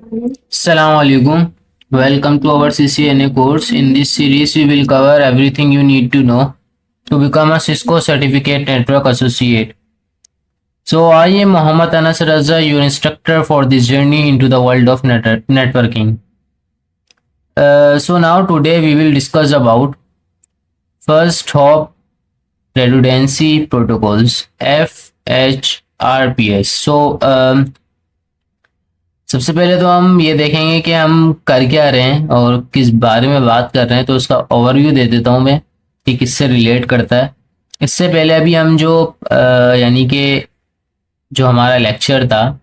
Assalamu alaikum. Welcome to our CCNA course. In this series, we will cover everything you need to know to become a Cisco Certificate Network Associate. So, I am Mohammad Anas Raza, your instructor for this journey into the world of networking. So, now today we will discuss about first hop redundancy protocols FHRPS. सबसे पहले तो हम ये देखेंगे कि हम कर क्या रहे हैं और किस बारे में बात कर रहे हैं, तो उसका ओवरव्यू दे देता हूँ मैं कि किससे रिलेट करता है। इससे पहले अभी हम जो यानी कि जो हमारा लेक्चर था,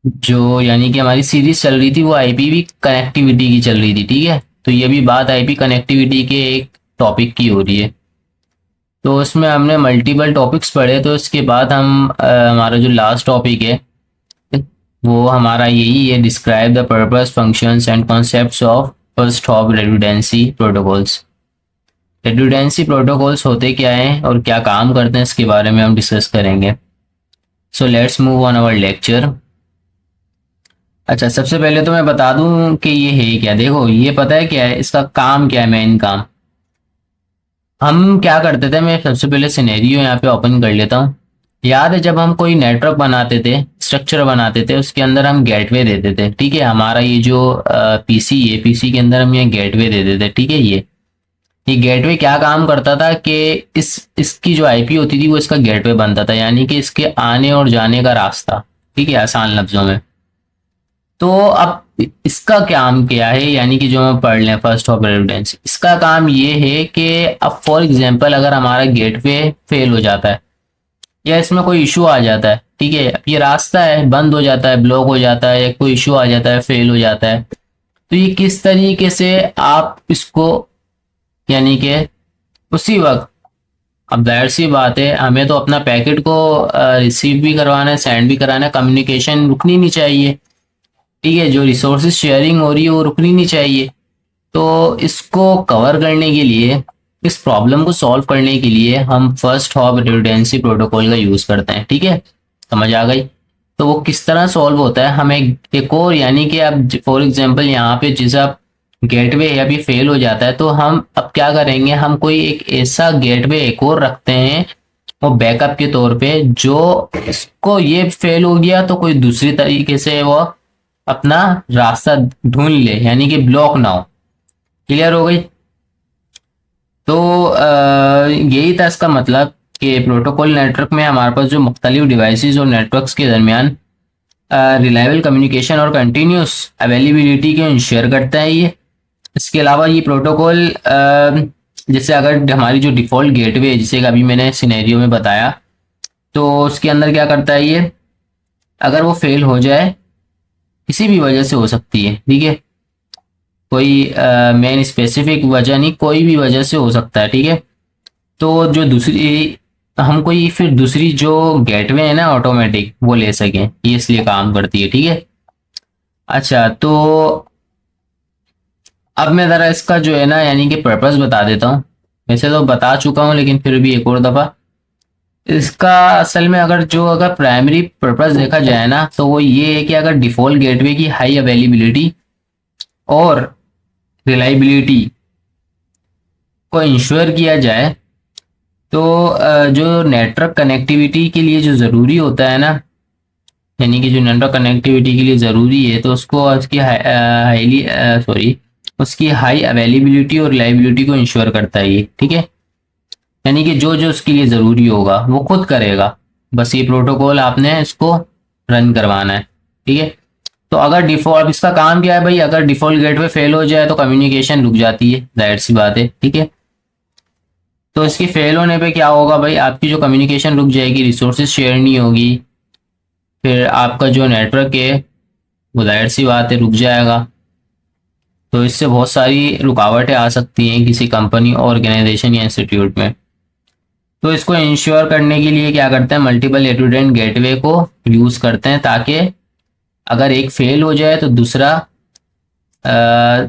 जो यानी कि हमारी सीरीज चल रही थी, वो आईपी कनेक्टिविटी की चल रही थी। ठीक है, तो ये भी बात आईपी कनेक्टिविटी के एक टॉपिक की हो रही है। तो उसमें हमने मल्टीपल टॉपिक्स पढ़े, तो इसके बाद हम हमारा जो लास्ट टॉपिक है वो हमारा यही है, describe the purpose functions and concepts of first hop redundancy protocols. Redundancy protocols होते क्या हैं और क्या काम करते हैं, इसके बारे में हम डिस्कस करेंगे। So let's move on our lecture. अच्छा, सबसे पहले तो मैं बता दूं कि ये है क्या। देखो, ये पता है क्या है, इसका काम क्या है, मेन काम। हम क्या करते थे, मैं सबसे पहले सिनेरियो यहाँ पे ओपन कर लेता हूँ। याद है जब हम कोई नेटवर्क बनाते थे, स्ट्रक्चर बनाते थे, उसके अंदर हम गेटवे देते थे। ठीक है, हमारा ये जो पीसी है, पीसी के अंदर हम ये गेटवे दे देते। ठीक है, ये गेटवे क्या काम करता था कि इसकी जो आईपी होती थी वो इसका गेटवे बनता था, यानी कि इसके आने और जाने का रास्ता। ठीक है, आसान लफ्जों में। तो अब इसका काम क्या है, यानी कि जो हम पढ़ लें फर्स्ट ऑफ रेफरेंस, इसका काम ये है कि अब फॉर एग्जांपल अगर हमारा गेटवे फेल हो जाता है या इसमें कोई इशू आ जाता है, ठीक है, अब ये रास्ता है बंद हो जाता है, ब्लॉक हो जाता है, या कोई इशू आ जाता है, फेल हो जाता है, तो ये किस तरीके से आप इसको, यानी कि उसी वक्त, अब जाहिर सी बात है हमें तो अपना पैकेट को रिसीव भी करवाना है, सेंड भी कराना है, कम्युनिकेशन रुकनी नहीं चाहिए। ठीक है, जो रिसोर्सेज शेयरिंग हो रही है वो रुकनी नहीं चाहिए। तो इसको कवर करने के लिए, इस प्रॉब्लम को सॉल्व करने के लिए हम फर्स्ट हॉप रिडंडेंसी प्रोटोकॉल का यूज करते हैं। ठीक है, समझ आ गई। तो वो किस तरह सॉल्व होता है, हमें एक और, यानी कि अब फॉर एग्जांपल यहाँ पे जिस आप गेटवे अभी फेल हो जाता है, तो हम अब क्या करेंगे, हम कोई एक ऐसा गेटवे एक और रखते हैं वो बैकअप के तौर पे, जो इसको ये फेल हो गया तो कोई दूसरी तरीके से वो अपना रास्ता ढूंढ ले, यानी कि ब्लॉक ना हो। क्लियर हो गई। तो यही था इसका मतलब कि प्रोटोकॉल नेटवर्क में हमारे पास जो मुख्तलिफ डिवाइसेस और नेटवर्क्स के दरमियान रिलायबल कम्युनिकेशन और कंटिन्यूस अवेलेबिलिटी को इंश्योर करता है ये। इसके अलावा ये प्रोटोकॉल जैसे अगर हमारी जो डिफ़ॉल्ट गेटवे है, जिसे अभी मैंने सिनेरियो में बताया, तो उसके अंदर क्या करता है ये, अगर वो फेल हो जाए, किसी भी वजह से हो सकती है, ठीक है, कोई मेन स्पेसिफिक वजह नहीं, कोई भी वजह से हो सकता है। ठीक है, तो जो दूसरी, हम कोई फिर दूसरी जो गेटवे है ना ऑटोमेटिक, वो ले सकें, ये इसलिए काम करती है। ठीक है। अच्छा, तो अब मैं ज़रा इसका जो है ना, यानी कि पर्पस बता देता हूँ। वैसे तो बता चुका हूँ, लेकिन फिर भी एक और दफ़ा इसका, असल में अगर प्राइमरी पर्पस देखा जाए ना, तो वो ये है कि अगर डिफ़ॉल्ट गेटवे की हाई अवेलेबिलिटी और रिलायबिलिटी को इंश्योर किया जाए, तो जो नेटवर्क कनेक्टिविटी के लिए जो ज़रूरी होता है ना, यानी कि जो नेटवर्क कनेक्टिविटी के लिए ज़रूरी है, तो उसको उसकी हाईली सॉरी उसकी हाई अवेलेबिलिटी और रिलायबिलिटी को इंश्योर करता है ये। ठीक है, यानी कि जो जो उसके लिए ज़रूरी होगा वो खुद करेगा, बस ये प्रोटोकॉल आपने इसको रन करवाना है। ठीक है, तो अगर डिफॉल्ट, इसका काम क्या है भाई, अगर डिफॉल्ट गेटवे फेल हो जाए तो कम्युनिकेशन रुक जाती है, जाहिर सी बात है। ठीक है, तो इसके फेल होने पे क्या होगा भाई, आपकी जो कम्युनिकेशन रुक जाएगी, रिसोर्सेज शेयर नहीं होगी, फिर आपका जो नेटवर्क है वो जाहिर सी बात है रुक जाएगा। तो इससे बहुत सारी रुकावटें आ सकती हैं किसी कंपनी, ऑर्गेनाइजेशन या इंस्टीट्यूट में। तो इसको इंश्योर करने के लिए क्या करते हैं, मल्टीपल एटूडेंट गेटवे को यूज़ करते हैं, ताकि अगर एक फेल हो जाए तो दूसरा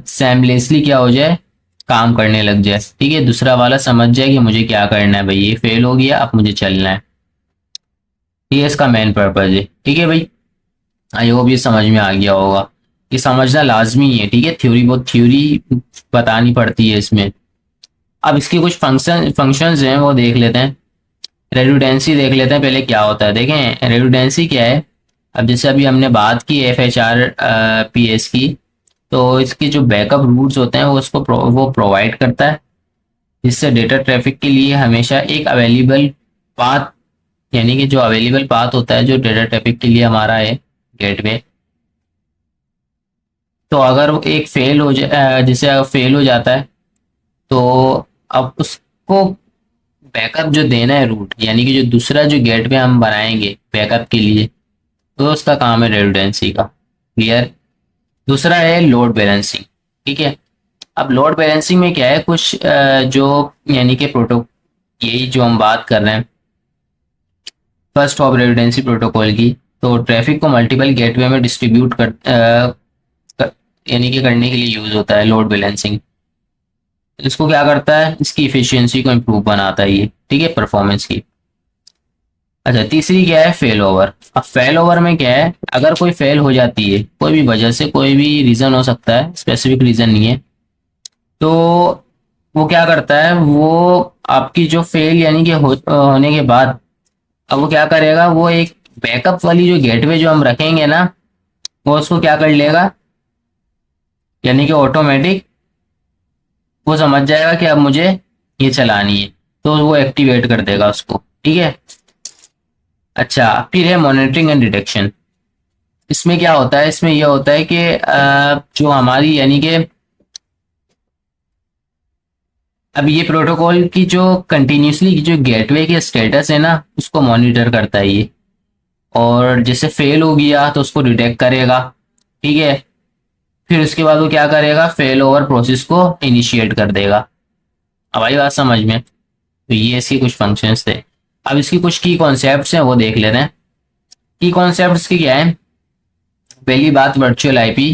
सैमलेसली क्या हो जाए, काम करने लग जाए। ठीक है, दूसरा वाला समझ जाए कि मुझे क्या करना है भाई, ये फेल हो गया, अब मुझे चलना है। ये इसका मेन पर्पज है। ठीक है भाई। आई होप ये समझ में आ गया होगा। ये समझना लाजमी है, ठीक है, थ्योरी बहुत थ्योरी बतानी पड़ती है इसमें। अब इसके कुछ फंक्शंस हैं वो देख लेते हैं। रेडुडेंसी देख लेते हैं पहले क्या होता है। देखें रेडुडेंसी क्या है। अब जैसे अभी हमने बात की FHRPS की, तो इसके जो बैकअप रूट्स होते हैं वो वो प्रोवाइड करता है, जिससे डेटा ट्रैफिक के लिए हमेशा एक अवेलेबल पाथ, यानी कि जो अवेलेबल पाथ होता है जो डेटा ट्रैफिक के लिए हमारा है गेटवे, तो अगर वो एक फेल हो जाए, जैसे अगर फेल हो जाता है, तो अब उसको बैकअप जो देना है रूट, यानी कि जो दूसरा जो गेटवे हम बनाएंगे बैकअप के लिए, तो उसका काम है रेडुडेंसी का। क्लियर। दूसरा है लोड बैलेंसिंग। ठीक है। अब लोड बैलेंसिंग में क्या है, कुछ जो यानी कि प्रोटो यही जो हम बात कर रहे हैं फर्स्ट हॉप रेडुडेंसी प्रोटोकॉल की, तो ट्रैफिक को मल्टीपल गेटवे में डिस्ट्रीब्यूट कर, यानी कि करने के लिए यूज होता है लोड बैलेंसिंग। इसको क्या करता है, इसकी इफिशियंसी को इम्प्रूव बनाता है ये, ठीक है, परफॉर्मेंस की। अच्छा, तीसरी क्या है, फेल ओवर। अब फेल ओवर में क्या है, अगर कोई फेल हो जाती है कोई भी वजह से, कोई भी रीजन हो सकता है, स्पेसिफिक रीजन नहीं है, तो वो क्या करता है, वो आपकी जो फेल यानी कि होने के बाद, अब वो क्या करेगा, वो एक बैकअप वाली जो गेटवे जो हम रखेंगे ना, वो उसको क्या कर लेगा, यानी कि ऑटोमेटिक वो समझ जाएगा कि अब मुझे ये चलानी है, तो वो एक्टिवेट कर देगा उसको। ठीक है। अच्छा, फिर है मॉनिटरिंग एंड डिटेक्शन। इसमें क्या होता है, इसमें यह होता है कि जो हमारी यानी कि अब ये प्रोटोकॉल की जो कंटिन्यूसली जो गेटवे के स्टेटस है ना, उसको मॉनिटर करता है ये, और जैसे फेल हो गया तो उसको डिटेक्ट करेगा। ठीक है। फिर उसके बाद वो क्या करेगा, फेल ओवर प्रोसेस को इनिशिएट कर देगा। अब आई बात समझ में। तो ये इसके कुछ फंक्शंस थे। अब इसकी कुछ की कॉन्सेप्ट्स हैं वो देख लेते हैं। की कॉन्सेप्ट्स की क्या है, पहली बात वर्चुअल आईपी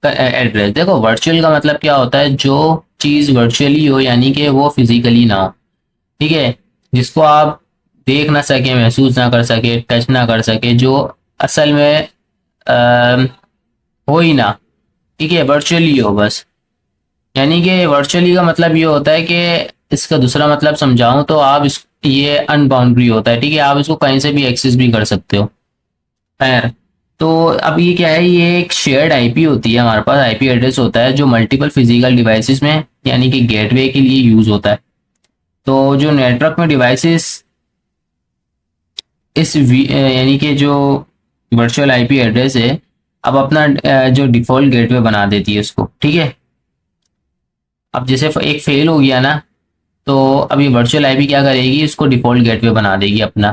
एड्रेस। देखो वर्चुअल का मतलब क्या होता है, जो चीज वर्चुअली हो यानी कि वो फिजिकली ना हो। ठीक है। जिसको आप देख ना सके, महसूस ना कर सके, टच ना कर सके, जो असल में अ, हो ही ना। ठीक है, वर्चुअली हो बस। यानी कि वर्चुअली का मतलब ये होता है कि इसका दूसरा मतलब समझाऊं तो आप इस ये अनबाउंड्री होता है। ठीक है, आप इसको कहीं से भी एक्सेस भी कर सकते हो। खैर, तो अब ये क्या है, ये एक शेयर्ड आईपी होती है, हमारे पास आईपी एड्रेस होता है जो मल्टीपल फिजिकल डिवाइसेस में यानी कि गेटवे के लिए यूज होता है। तो जो नेटवर्क में डिवाइसेस यानी कि जो वर्चुअल आईपी एड्रेस है, अब अपना जो डिफॉल्ट गेटवे बना देती है उसको। ठीक है। अब जैसे एक फेल हो गया ना, तो अभी वर्चुअल आईपी क्या करेगी, इसको डिफॉल्ट गेटवे बना देगी अपना।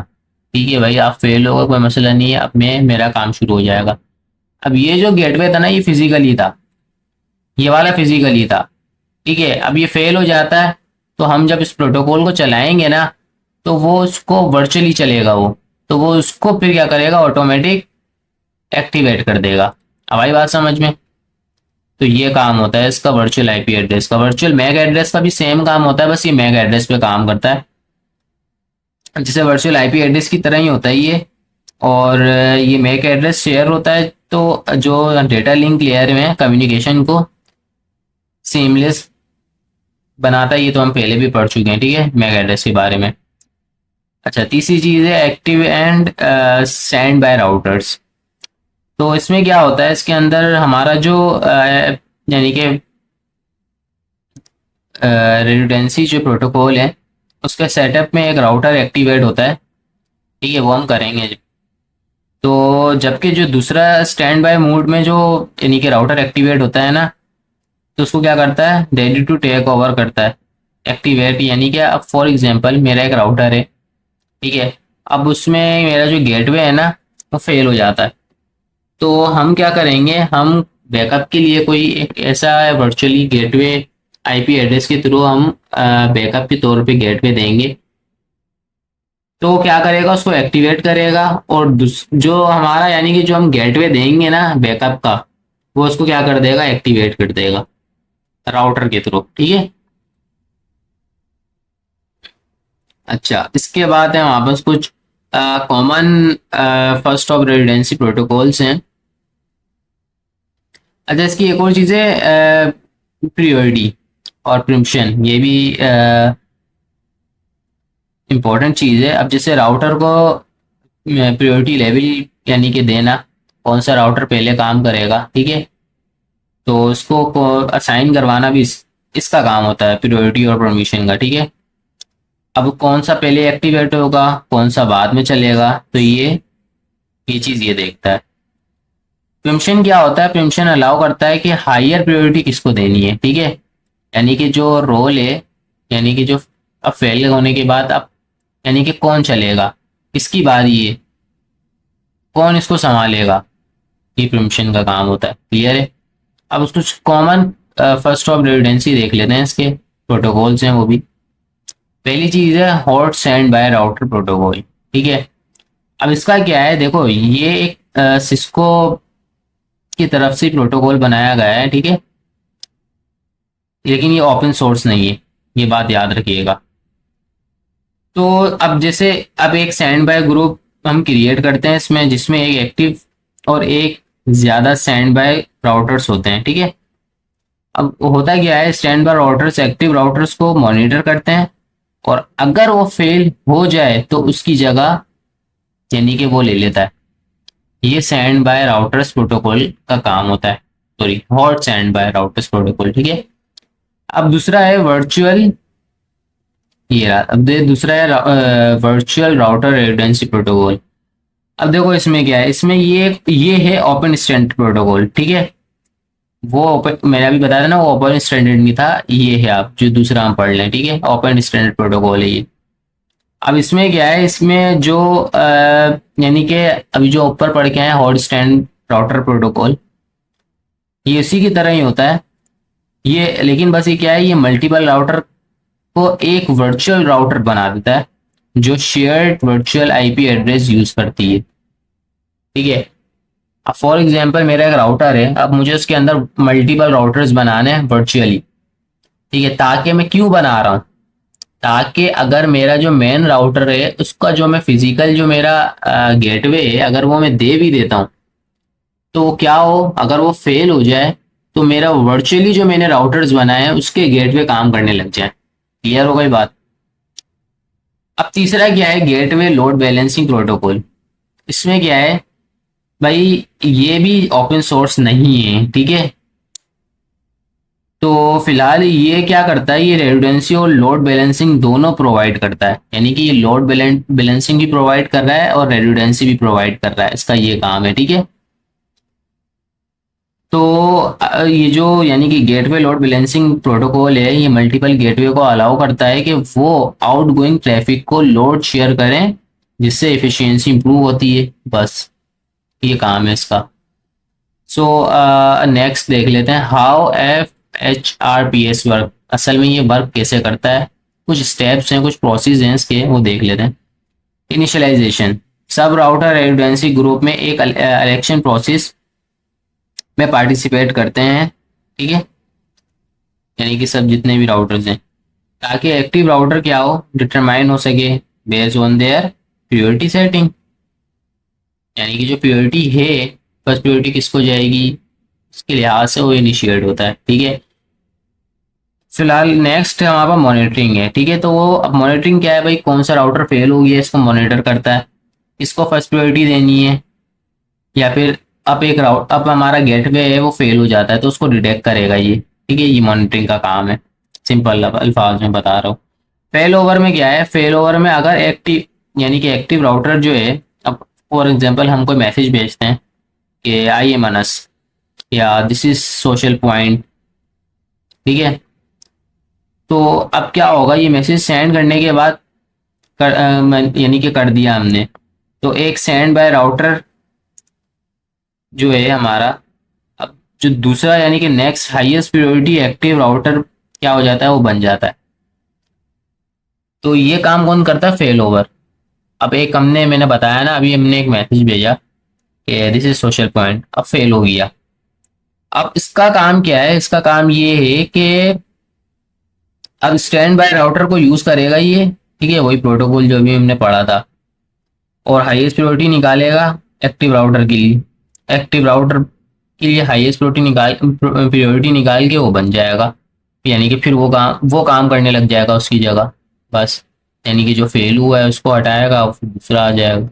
ठीक है भाई, आप फेल होगा कोई मसला नहीं है, अब मैं मेरा काम शुरू हो जाएगा। अब ये जो गेटवे था ना, ये फिजिकली था, ये वाला फिजिकली था। ठीक है। अब ये फेल हो जाता है, तो हम जब इस प्रोटोकॉल को चलाएंगे ना, तो वो उसको वर्चुअली चलेगा वो, तो वो उसको फिर क्या करेगा, ऑटोमेटिक एक्टिवेट कर देगा। अब आई बात समझ में। तो ये काम होता है इसका वर्चुअल आईपी एड्रेस का। वर्चुअल मैक एड्रेस का भी सेम काम होता है, बस ये मैक एड्रेस पे काम करता है, जैसे वर्चुअल आईपी एड्रेस की तरह ही होता है ये। और ये मैक एड्रेस शेयर होता है, तो जो डेटा लिंक लेयर में कम्युनिकेशन को सीमलेस बनाता है, ये तो हम पहले भी पढ़ चुके हैं, ठीक है, मैक एड्रेस के बारे में। अच्छा, तीसरी चीज है active and stand by routers. तो इसमें क्या होता है, इसके अंदर हमारा जो यानी कि रेडुडेंसी जो प्रोटोकॉल है, उसके सेटअप में एक राउटर एक्टिवेट होता है। ठीक है, वो हम करेंगे। तो जबकि जो दूसरा स्टैंड बाय मोड में जो यानी कि राउटर एक्टिवेट होता है ना, तो उसको क्या करता है, रेडी टू टेक ओवर करता है। एक्टिवेट यानी कि अब फॉर एग्जांपल मेरा एक राउटर है, ठीक है, अब उसमें मेरा जो गेटवे है ना, वो फेल हो जाता है, तो हम क्या करेंगे, हम बैकअप के लिए कोई एक ऐसा वर्चुअली गेटवे आईपी एड्रेस के थ्रू हम बैकअप के तौर पे गेटवे देंगे, तो वो क्या करेगा, उसको एक्टिवेट करेगा, और जो हमारा यानी कि जो हम गेटवे देंगे ना बैकअप का, वो उसको क्या कर देगा, एक्टिवेट कर देगा राउटर के थ्रू। ठीक है। अच्छा, इसके बाद है हमारे पास कुछ common first of residency protocols हैं। अच्छा, इसकी एक और चीज़ है प्रियोरिटी और प्रिम्पशन, ये भी इम्पोर्टेंट चीज़ है। अब जैसे राउटर को प्रियोरिटी लेवल यानी कि देना, कौन सा राउटर पहले काम करेगा, ठीक है, तो उसको असाइन करवाना भी इसका काम होता है, प्रियोरिटी और परमिशन का, ठीक है। अब कौन सा पहले एक्टिवेट होगा, कौन सा बाद में चलेगा, तो ये चीज़ ये देखता है। प्रिम्पशन क्या होता है, प्रिम्पशन अलाउ करता है कि हायर प्रायोरिटी किसको देनी है, ठीक है। यानी कि जो रोल है, यानी कि जो अब फेल होने के बाद अब यानी कि कौन चलेगा, किसकी बारी है, कौन इसको संभालेगा, ये प्रिम्पशन का काम होता है। क्लियर है। अब उसको कॉमन फर्स्ट ऑफ रेजिडेंसी देख लेते हैं, इसके प्रोटोकॉल्स हैं वो भी। पहली चीज है hot standby router protocol, ठीक है। अब इसका क्या है, देखो ये एक सिस्को की तरफ से प्रोटोकॉल बनाया गया है, ठीक है, लेकिन ये ओपन सोर्स नहीं है, ये बात याद रखिएगा। तो अब जैसे अब एक सैंड बाय ग्रुप हम क्रिएट करते हैं इसमें, जिसमें एक एक्टिव और एक ज्यादा सैंड बाय राउटर्स होते हैं, ठीक है। अब होता क्या है, stand by routers active routers को मॉनिटर करते हैं, और अगर वो फेल हो जाए तो उसकी जगह यानी कि वो ले लेता है। ये सैंड बाय राउटर्स प्रोटोकॉल का काम होता है, sorry hot standby routers protocol, ठीक है। अब दूसरा है वर्चुअल, ये रहा, अब दूसरा है वर्चुअल राउटर रेजिडेंसी प्रोटोकॉल। अब देखो इसमें क्या है, इसमें ये है ओपन स्टैंडर्ड प्रोटोकॉल, ठीक है। वो ओपन मैंने अभी बताया था ना, वो ओपन स्टैंडर्ड नहीं था, ये है आप जो दूसरा हम पढ़ लें, ठीक है, ओपन स्टैंडर्ड प्रोटोकॉल है ये। अब इसमें क्या है, इसमें जो यानी कि अभी जो ऊपर पढ़ के आए हॉट स्टैंड राउटर प्रोटोकॉल, ये इसी की तरह ही होता है ये, लेकिन बस ये क्या है, ये मल्टीपल राउटर को एक वर्चुअल राउटर बना देता है, जो shared virtual IP address use करती है, ठीक है। अब फॉर एग्जांपल मेरा एक राउटर है, अब मुझे उसके अंदर मल्टीपल राउटर्स बनाने हैं वर्चुअली, ठीक है। ताकि मैं क्यों बना रहा हूँ, ताकि अगर मेरा जो मेन राउटर है उसका जो मैं फिजिकल जो मेरा गेटवे है, अगर वो मैं दे भी देता हूँ, तो वो क्या हो, अगर वो फेल हो जाए तो मेरा वर्चुअली जो मैंने राउटर्स बनाए हैं उसके गेटवे काम करने लग जाए। क्लियर हो गई बात। अब तीसरा क्या है, गेटवे लोड बैलेंसिंग प्रोटोकॉल। इसमें क्या है भाई, ये भी ओपन सोर्स नहीं है, ठीक है। तो फिलहाल ये क्या करता है, ये रेडुडेंसी और लोड बैलेंसिंग दोनों प्रोवाइड करता है, यानी कि ये लोड बैलेंसिंग भी प्रोवाइड कर रहा है और रेडुडेंसी भी प्रोवाइड कर रहा है, इसका ये काम है, ठीक है। तो ये जो यानी कि गेटवे लोड बैलेंसिंग प्रोटोकॉल है, ये मल्टीपल गेटवे को अलाउ करता है कि वो आउटगोइंग ट्रैफिक को लोड शेयर करें, जिससे एफिशिएंसी इंप्रूव होती है, बस ये काम है इसका। सो नेक्स्ट देख लेते हैं हाउ FHRPS वर्क, असल में ये वर्क कैसे करता है, कुछ स्टेप्स हैं, कुछ प्रोसेस हैं इसके, वो देख लेते हैं। इनिशियलाइजेशन, सब राउटर रेडुडेंसी ग्रुप में एक इलेक्शन प्रोसेस में पार्टिसिपेट करते हैं, ठीक है, यानी कि सब जितने भी राउटर्स हैं, ताकि एक्टिव राउटर क्या हो, डिटरमाइन हो सके based on their priority setting, यानी कि जो प्रियोरिटी है, फर्स्ट प्रियोरिटी किसको जाएगी, इसके लिहाज से वो इनिशिएट होता है, ठीक है। फिलहाल नेक्स्ट हमारे पास मॉनिटरिंग है, ठीक है। तो वो अब मॉनिटरिंग क्या है भाई, कौन सा राउटर फेल हो गया इसको मॉनिटर करता है, इसको फर्स्ट प्रायोरिटी देनी है, या फिर अब हमारा गेटवे है वो फेल हो जाता है तो उसको डिटेक्ट करेगा ये, ठीक है, ये मॉनिटरिंग का काम है, सिंपल अल्फाज में बता रहा हूँ। फेल ओवर में क्या है, फेल ओवर में अगर एक्टिव यानी कि एक्टिव राउटर जो है, अब फॉर एग्जांपल हम कोई मैसेज भेजते हैं कि आई एम अनस या दिस इज सोशल पॉइंट, ठीक है। तो अब क्या होगा, ये मैसेज सेंड करने के बाद यानी कि कर दिया हमने, तो एक सेंड बाय राउटर जो है हमारा, अब जो दूसरा यानी कि next highest priority active router क्या हो जाता है, वो बन जाता है। तो ये काम कौन करता है, फेल ओवर। अब एक मैंने बताया ना, अभी हमने एक मैसेज भेजा कि दिस इज सोशल पॉइंट, अब फेल हो गया। अब इसका काम क्या है, इसका काम ये है कि अब स्टैंड बाय राउटर को यूज करेगा ये, ठीक है, वही प्रोटोकॉल जो भी हमने पढ़ा था, और हाईएस्ट प्रायोरिटी निकालेगा एक्टिव राउटर के लिए। एक्टिव राउटर के लिए हाईएस्ट प्रायोरिटी निकाल के वो बन जाएगा, यानी कि फिर वो काम करने लग जाएगा उसकी जगह बस। यानी कि जो फेल हुआ है उसको हटाएगा और फिर दूसरा आ जाएगा।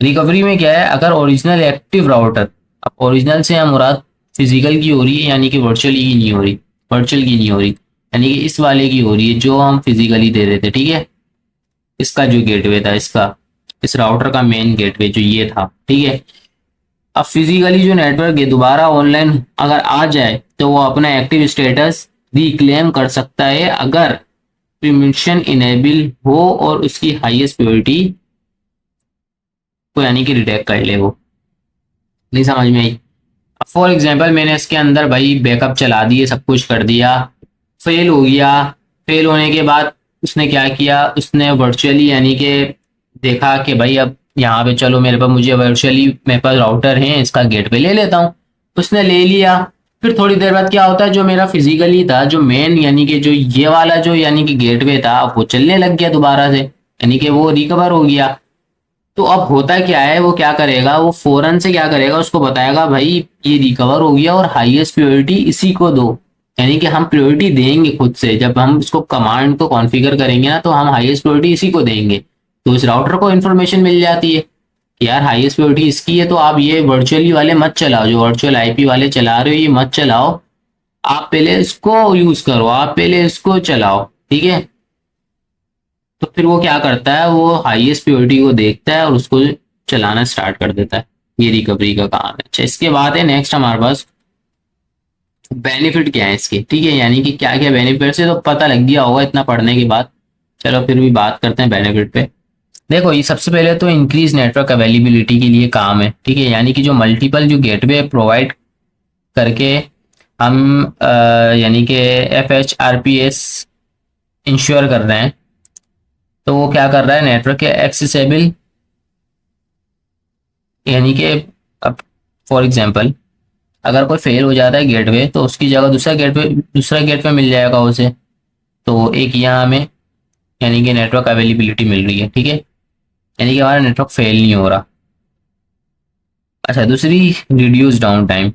रिकवरी में क्या है, अगर ओरिजिनल एक्टिव राउटर, अब ओरिजिनल से हम मुराद फिजिकल की हो रही है, यानी कि वर्चुअली की नहीं हो रही, वर्चुअल की नहीं हो रही, यानी कि इस वाले की हो रही है जो हम फिजिकली दे रहे थे, ठीक है। इसका जो गेटवे था, इसका इस राउटर का मेन गेटवे जो ये था, ठीक है। अब फिजिकली जो नेटवर्क है दोबारा ऑनलाइन अगर आ जाए तो वो अपना एक्टिव स्टेटस रिक्लेम कर सकता है अगर परमिशन इनेबल हो और उसकी हाईएस्ट प्रायोरिटी को यानी कि रिटेक्ट कर ले वो। नहीं समझ में आई? फॉर एग्जाम्पल मैंने इसके अंदर भाई बैकअप चला दिए, सब कुछ कर दिया, फेल हो गया। फेल होने के बाद उसने क्या किया, उसने वर्चुअली यानी कि देखा कि भाई अब यहाँ पे चलो मेरे पास, मुझे वर्चुअली मेरे पास राउटर है, इसका गेट पे ले लेता हूँ। उसने ले लिया। फिर थोड़ी देर बाद क्या होता है, जो मेरा फिजिकली था, जो मेन यानी कि जो ये वाला जो यानी कि गेटवे था, वो चलने लग गया दोबारा से, यानी कि वो रिकवर हो गया। तो अब होता क्या है, वो क्या करेगा, वो फौरन से क्या करेगा, उसको बताएगा भाई ये रिकवर हो गया और हाईएस्ट प्रायोरिटी इसी को दो। यानी कि हम प्रायोरिटी देंगे खुद से, जब हम इसको कमांड को कॉन्फ़िगर करेंगे ना, तो हम हाईएस्ट प्रायोरिटी इसी को देंगे। तो इस राउटर को इन्फॉर्मेशन मिल जाती है कि यार हाईएस्ट प्रायोरिटी इसकी है, तो आप ये वर्चुअली वाले मत चलाओ, जो वर्चुअल आईपी वाले चला रहे हो ये मत चलाओ, आप पहले इसको यूज करो, आप पहले इसको चलाओ, ठीक है। तो फिर वो क्या करता है, वो हाईएस्ट प्रायोरिटी को देखता है और उसको चलाना स्टार्ट कर देता है। ये रिकवरी का काम है। अच्छा, इसके बाद है नेक्स्ट हमारे पास बेनिफिट क्या है इसके, ठीक है, यानी कि क्या क्या बेनिफिट है तो पता लग गया होगा इतना पढ़ने के बाद। चलो फिर भी बात करते हैं बेनिफिट पे। देखो, ये सबसे पहले तो इंक्रीज नेटवर्क अवेलेबिलिटी के लिए काम है, ठीक है, यानी कि जो मल्टीपल जो गेटवे प्रोवाइड करके हम यानी कि FHRPS इंश्योर कर रहे हैं। तो वो क्या कर रहा है, नेटवर्क के एक्सेसिबल, यानी कि अब फॉर एग्जांपल अगर कोई फेल हो जाता है गेटवे, तो उसकी जगह दूसरा गेटवे मिल जाएगा उसे। तो एक यहाँ हमें यानी कि नेटवर्क अवेलेबिलिटी मिल रही है, ठीक है, यानी कि हमारा नेटवर्क फेल नहीं हो रहा। अच्छा, दूसरी रिड्यूस डाउन टाइम।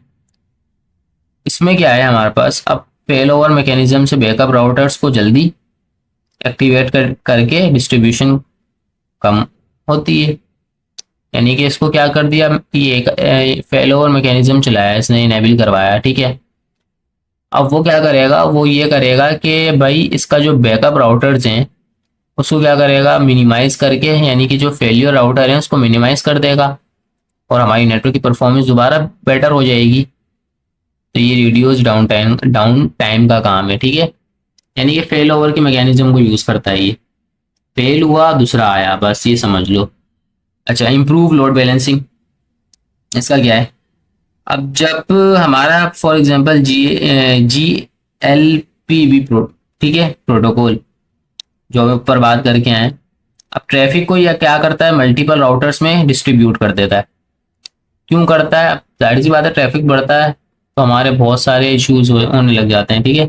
इसमें क्या है हमारे पास, अब फेल ओवर मैकेनिज्म से बैकअप राउटर्स को जल्दी एक्टिवेट करके डिस्ट्रीब्यूशन कम होती है। यानी कि इसको क्या कर दिया, ये एक फेल ओवर मैकेनिज्म चलाया इसने, इनेबल करवाया, ठीक है। अब वो क्या करेगा, वो ये करेगा कि भाई इसका जो बैकअप राउटर्स हैं उसको क्या करेगा, मिनिमाइज करके, यानी कि जो फेलियर राउटर है उसको मिनिमाइज कर देगा और हमारी नेटवर्क की परफॉर्मेंस दोबारा बेटर हो जाएगी। तो ये रिड्यूस डाउन टाइम का काम है, ठीक है, यानी कि फेल ओवर के मैकेनिज्म को यूज करता है ये। फेल हुआ, दूसरा आया, बस ये समझ लो। अच्छा, इम्प्रूव लोड बैलेंसिंग, इसका क्या है, अब जब हमारा फॉर एग्जांपल GLPB प्रो, ठीक है, प्रोटोकॉल जो हम ऊपर बात करके आए, अब ट्रैफिक को यह क्या करता है, मल्टीपल राउटर्स में डिस्ट्रीब्यूट कर देता है। क्यों करता है, अब जाहिर सी बात है ट्रैफिक बढ़ता है तो हमारे बहुत सारे इश्यूज होने लग जाते हैं, ठीक है।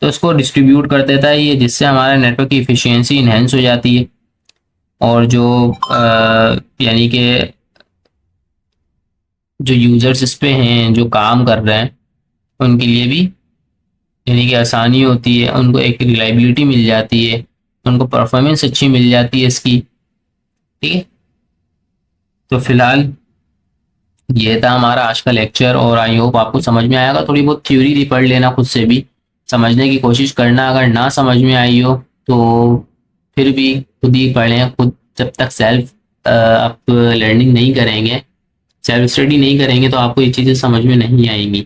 तो इसको डिस्ट्रीब्यूट कर देता है ये, जिससे हमारे नेटवर्क की इफिशियंसी इन्हेंस हो जाती है। और जो यानी कि जो यूजर्स इस पे हैं, जो काम कर रहे हैं, उनके लिए भी यानी कि आसानी होती है, उनको एक रिलायबिलिटी मिल जाती है, उनको परफॉर्मेंस अच्छी मिल जाती है इसकी, ठीक है। तो फिलहाल ये था हमारा आज का लेक्चर और आई होप आपको समझ में आएगा। थोड़ी बहुत थ्योरी भी पढ़ लेना, खुद से भी समझने की कोशिश करना, अगर ना समझ में आई हो तो फिर भी खुद ही पढ़ें। खुद जब तक सेल्फ आप लर्निंग नहीं करेंगे, सेल्फ स्टडी नहीं करेंगे, तो आपको ये चीज़ें समझ में नहीं आएंगी।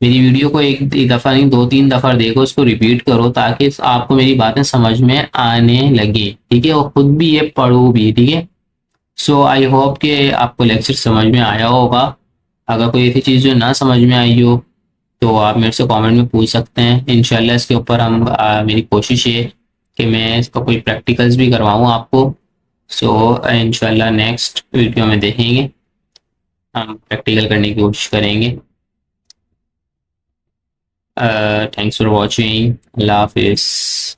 मेरी वीडियो को एक दफ़ा नहीं, 2-3 दफ़ा देखो, उसको रिपीट करो ताकि आपको मेरी बातें समझ में आने लगे, ठीक है, और खुद भी ये पढ़ो भी, ठीक है। सो आई होप कि आपको लेक्चर समझ में आया होगा। अगर कोई ऐसी चीज़ जो ना समझ में आई हो तो आप मेरे से कमेंट में पूछ सकते हैं। इंशाल्लाह इसके ऊपर हम मेरी कोशिश है कि मैं इसका कोई प्रैक्टिकल्स भी करवाऊँ आपको। सो इंशाल्लाह नेक्स्ट वीडियो में देखेंगे, हम प्रैक्टिकल करने की कोशिश करेंगे। थैंक्स फॉर वॉचिंग, अल्लाह हाफिज़।